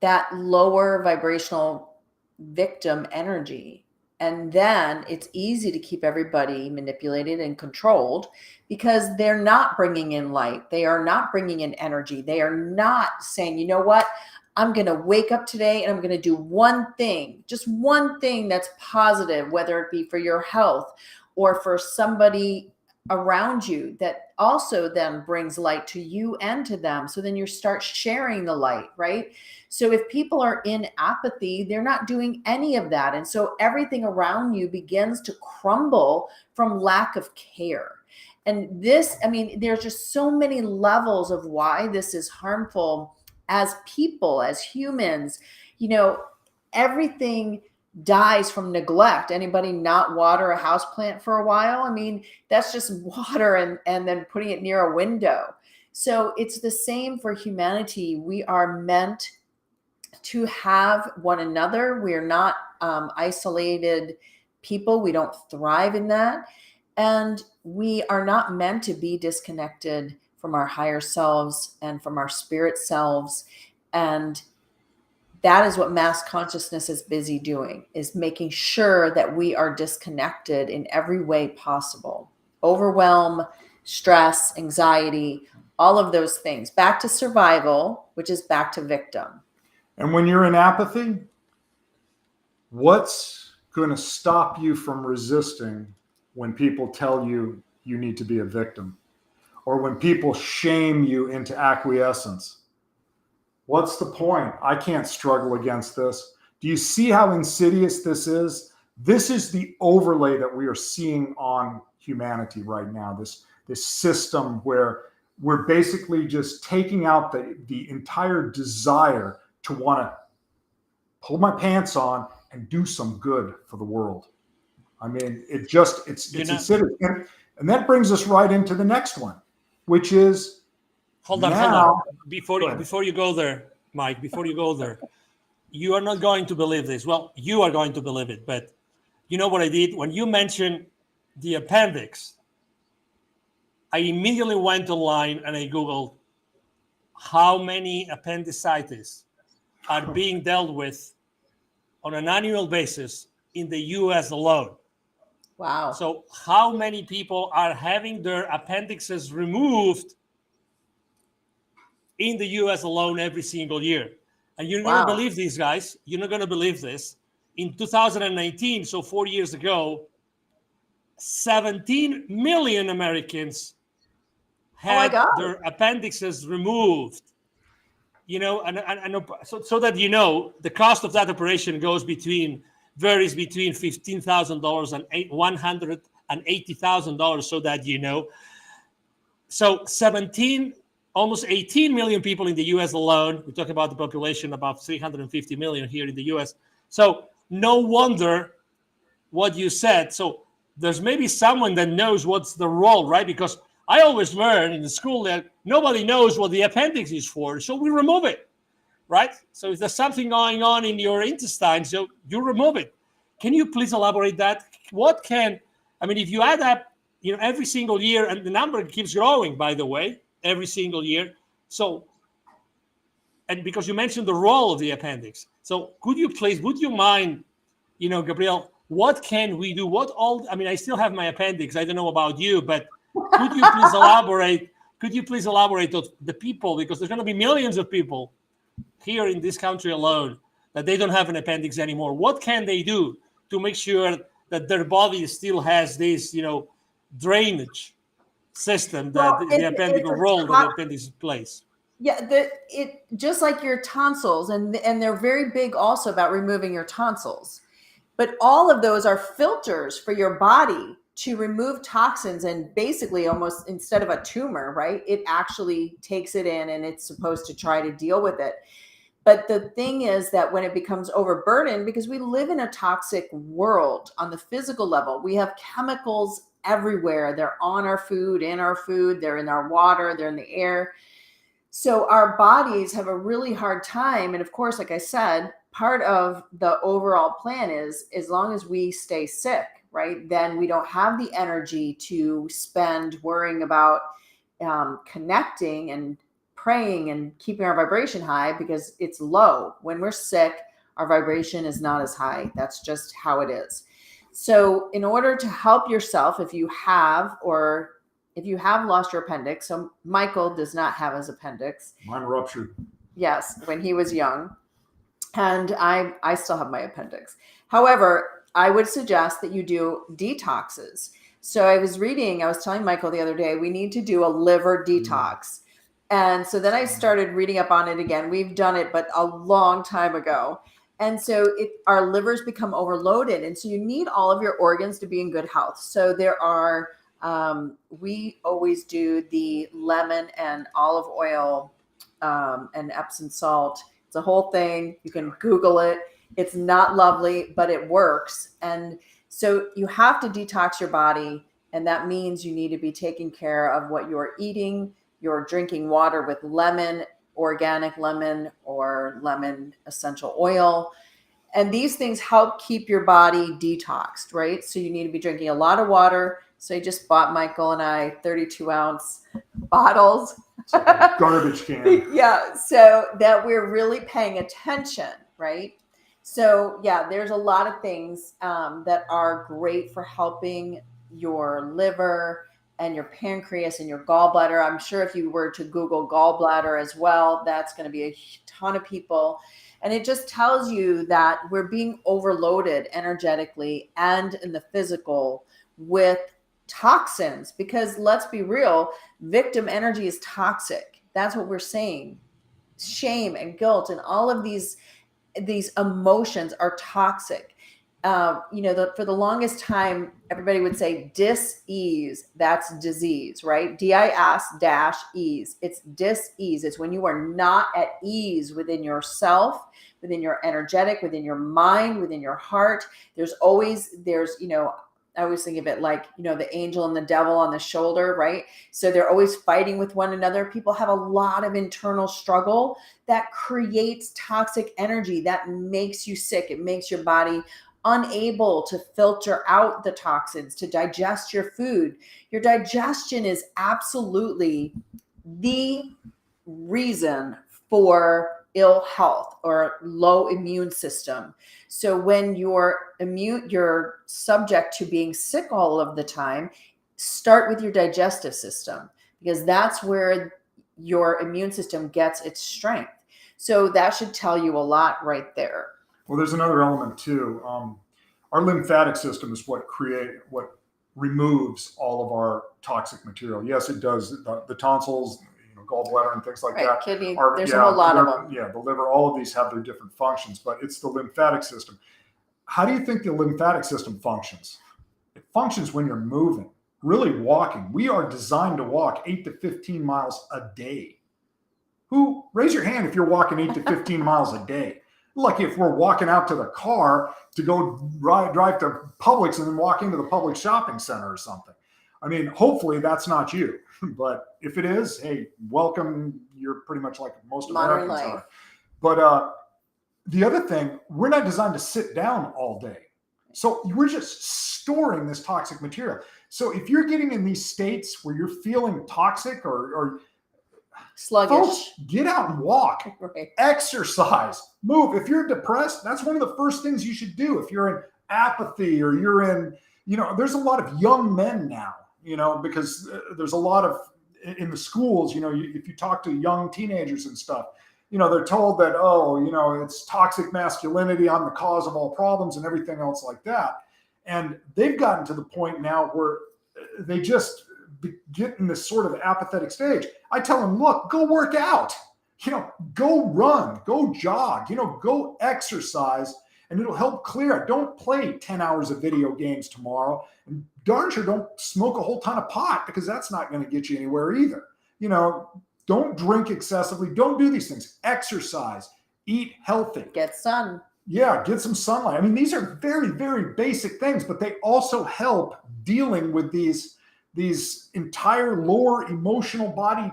that lower vibrational victim energy. And then it's easy to keep everybody manipulated and controlled because they're not bringing in light. They are not bringing in energy. They are not saying, you know what? I'm going to wake up today and I'm going to do one thing, just one thing that's positive, whether it be for your health or for somebody around you that also then brings light to you and to them. So then you start sharing the light, right? So if people are in apathy, they're not doing any of that. And so everything around you begins to crumble from lack of care. And this, I mean, there's just so many levels of why this is harmful as people, as humans. You know, everything dies from neglect. Anybody not water a houseplant for a while? I mean, that's just water and then putting it near a window. So it's the same for humanity. We are meant to have one another. We're not isolated people. We don't thrive in that. And we are not meant to be disconnected from our higher selves and from our spirit selves. And that is what mass consciousness is busy doing, is making sure that we are disconnected in every way possible. Overwhelm, stress, anxiety, all of those things. Back to survival, which is back to victim. And when you're in apathy, what's going to stop you from resisting when people tell you you need to be a victim? Or when people shame you into acquiescence? What's the point? I can't struggle against this. Do you see how insidious this is? This is the overlay that we are seeing on humanity right now. This system where we're basically just taking out the entire desire to want to pull my pants on and do some good for the world. I mean, it's insidious. And that brings us right into the next one, which is, Hold on. Before you go there, Mike, you are not going to believe this. Well, you are going to believe it, but you know what I did? When you mentioned the appendix, I immediately went online and I Googled how many appendicitis are being dealt with on an annual basis in the US alone. Wow. So how many people are having their appendixes removed in the US alone every single year? And you're not going to believe these guys. You're not going to believe this. In 2019, so 4 years ago, 17 million Americans had their appendixes removed. You know, and so that you know, the cost of that operation varies between $15,000 and $180,000, so that you know. So almost 18 million people in the US alone. We talk about the population, about 350 million here in the US. So no wonder what you said. So there's maybe someone that knows what's the role, right? Because I always learn in the school that nobody knows what the appendix is for, so we remove it, right? So if there's something going on in your intestines, so you remove it. Can you please elaborate that? If you add up, every single year, and the number keeps growing, by the way, every single year. So, and because you mentioned the role of the appendix, so would you mind, Gabrielle, what can we do? I still have my appendix. I don't know about you, but could you please elaborate? Could you please elaborate to the people, because there's going to be millions of people here in this country alone that they don't have an appendix anymore. What can they do to make sure that their body still has this, drainage system that the appendix role that the appendix plays? Yeah, it just like your tonsils, and they're very big also about removing your tonsils. But all of those are filters for your body to remove toxins, and basically almost instead of a tumor, right? It actually takes it in and it's supposed to try to deal with it. But the thing is that when it becomes overburdened, because we live in a toxic world on the physical level, we have chemicals everywhere. They're on our food, in our food, they're in our water, they're in the air. So our bodies have a really hard time. And of course, like I said, part of the overall plan is as long as we stay sick, right, then we don't have the energy to spend worrying about connecting and praying and keeping our vibration high, because it's low. When we're sick, our vibration is not as high. That's just how it is. So in order to help yourself, if you have lost your appendix, so Michael does not have his appendix. Mine ruptured. Yes, when he was young. And I still have my appendix. However, I would suggest that you do detoxes. So I was telling Michael the other day, we need to do a liver detox. And so then I started reading up on it again. We've done it, but a long time ago. And so our livers become overloaded. And so you need all of your organs to be in good health. So there are, we always do the lemon and olive oil and Epsom salt. It's a whole thing. You can Google it. It's not lovely, but it works. And so you have to detox your body. And that means you need to be taking care of what you're eating. You're drinking water with lemon, organic lemon, or lemon essential oil. And these things help keep your body detoxed, right? So you need to be drinking a lot of water. So I just bought Michael and I 32-ounce bottles. It's like a garbage can. Yeah, so that we're really paying attention, right? So yeah, there's a lot of things that are great for helping your liver and your pancreas and your gallbladder. I'm sure if you were to Google gallbladder as well, that's going to be a ton of people. And it just tells you that we're being overloaded energetically and in the physical with toxins, because let's be real, victim energy is toxic. That's what we're saying. Shame and guilt and all of these emotions are toxic. For the longest time, everybody would say dis-ease. That's disease, right? DIS-ease. It's dis-ease. It's when you are not at ease within yourself, within your energetic, within your mind, within your heart. I always think of it like, the angel and the devil on the shoulder, right? So they're always fighting with one another. People have a lot of internal struggle that creates toxic energy that makes you sick. It makes your body unable to filter out the toxins, to digest your food. Your digestion is absolutely the reason for ill health or low immune system. So when you're subject to being sick all of the time, start with your digestive system, because that's where your immune system gets its strength. So that should tell you a lot right there. Well, there's another element too. Our lymphatic system is what removes all of our toxic material. Yes, it does. The tonsils, gallbladder and things like that. Kidney, there's a whole lot of them. Yeah, the liver, all of these have their different functions, but it's the lymphatic system. How do you think the lymphatic system functions? It functions when you're moving, really walking. We are designed to walk 8 to 15 miles a day. Raise your hand if you're walking 8 to 15 miles a day. Like if we're walking out to the car to go drive to Publix and then walk into the Publix shopping center or something. I mean, hopefully that's not you, but if it is, hey, welcome. You're pretty much like most Americans are. But the other thing, we're not designed to sit down all day. So we're just storing this toxic material. So if you're getting in these states where you're feeling toxic or sluggish, folks, get out and walk, right. Exercise, move. If you're depressed, that's one of the first things you should do. If you're in apathy or you're in, there's a lot of young men now, because there's a lot of, in the schools, if you talk to young teenagers and stuff, they're told that, it's toxic masculinity, I'm the cause of all problems and everything else like that. And they've gotten to the point now where they just get in this sort of apathetic stage. I tell them, look, go work out, go run, go jog, go exercise, and it'll help clear it. Don't play 10 hours of video games tomorrow. And darn sure don't smoke a whole ton of pot, because that's not going to get you anywhere either. Don't drink excessively. Don't do these things. Exercise, eat healthy. Get sun. Yeah, get some sunlight. I mean, these are very, very basic things, but they also help dealing with these entire lower emotional body,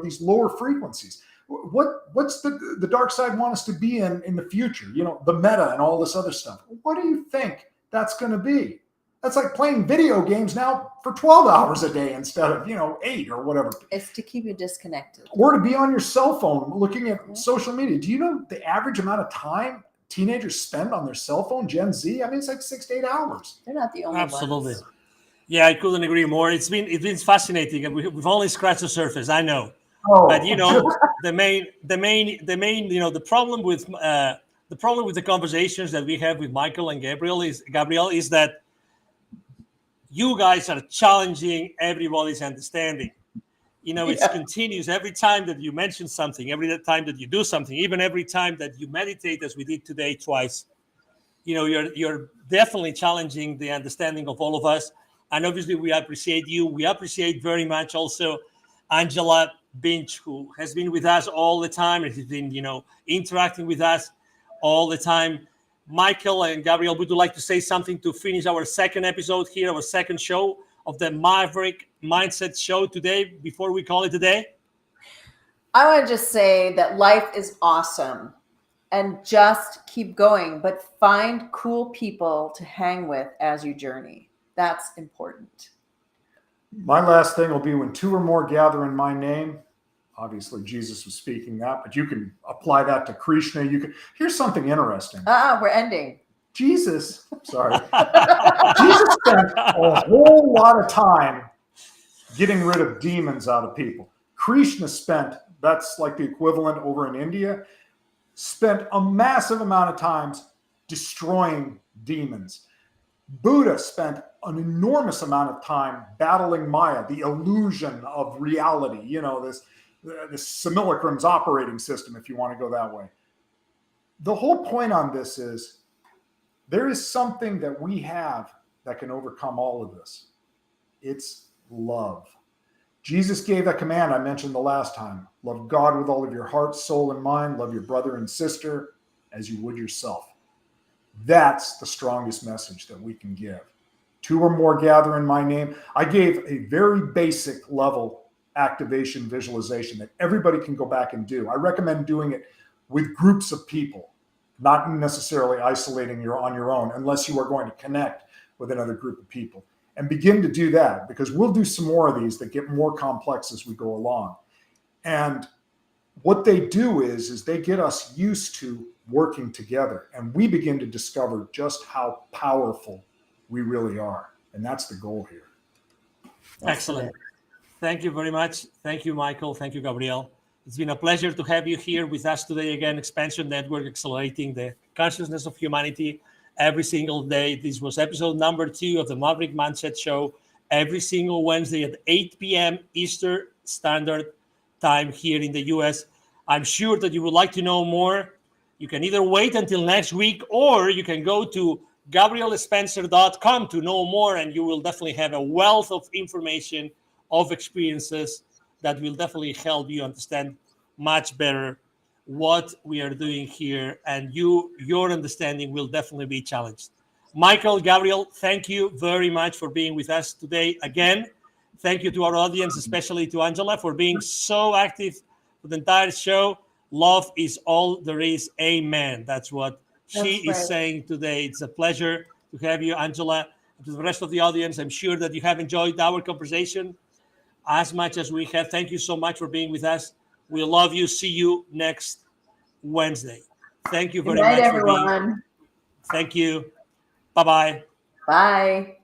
these lower frequencies. What's the dark side want us to be in the future? The meta and all this other stuff. What do you think that's going to be? That's like playing video games now for 12 hours a day instead of, 8 or whatever. It's to keep you disconnected. Or to be on your cell phone looking at social media. Do you know the average amount of time teenagers spend on their cell phone, Gen Z? I mean, it's like 6 to 8 hours. They're not the only Absolutely. ones. Yeah, I couldn't agree more. It's been fascinating, and we've only scratched the surface. I know, but the problem with the conversations that we have with Michael and Gabrielle is that you guys are challenging everybody's understanding. It's continuous. Every time that you mention something, every time that you do something, even every time that you meditate, as we did today twice, you're definitely challenging the understanding of all of us. And obviously, we appreciate you. We appreciate very much also Angela Binch, who has been with us all the time and has been, interacting with us all the time. Michael and Gabrielle, would you like to say something to finish our second episode here, our second show of the Maverick Mindset Show today, before we call it a day? I want to just say that life is awesome and just keep going, but find cool people to hang with as you journey. That's important. My last thing will be, when 2 or more gather in my name. Obviously, Jesus was speaking that, but you can apply that to Krishna. Here's something interesting. We're ending. Jesus spent a whole lot of time getting rid of demons out of people. Krishna that's like the equivalent over in India, spent a massive amount of times destroying demons. Buddha spent an enormous amount of time battling Maya, the illusion of reality, this simulacrum's operating system, if you want to go that way. The whole point on this is, there is something that we have that can overcome all of this. It's love. Jesus gave a command I mentioned the last time. Love God with all of your heart, soul, and mind. Love your brother and sister as you would yourself. That's the strongest message that we can give. 2 or more gather in my name. I gave a very basic level activation visualization that everybody can go back and do. I recommend doing it with groups of people, not necessarily isolating on your own, unless you are going to connect with another group of people. And begin to do that, because we'll do some more of these that get more complex as we go along. And what they do is they get us used to working together, and we begin to discover just how powerful we really are. And that's the goal here. Excellent. Thank you very much. Thank you, Michael. Thank you, Gabrielle. It's been a pleasure to have you here with us today again. XPNsion Network, accelerating the consciousness of humanity every single day. This was episode number 2 of the Maverick Mindset Show, every single Wednesday at 8 p.m. Eastern Standard Time here in the U.S. I'm sure that you would like to know more. You can either wait until next week, or you can go to GabrielleSpencer.com to know more, and you will definitely have a wealth of information, of experiences that will definitely help you understand much better what we are doing here, and your understanding will definitely be challenged. Michael, Gabrielle, thank you very much for being with us today again. Thank you to our audience, especially to Angela, for being so active for the entire show. Love is all there is. Amen. That's what she is saying today. It's a pleasure to have you, Angela. And to the rest of the audience, I'm sure that you have enjoyed our conversation as much as we have. Thank you so much for being with us. We love you. See you next Wednesday. Thank you very much, everyone. Thank you. Bye-bye. Bye.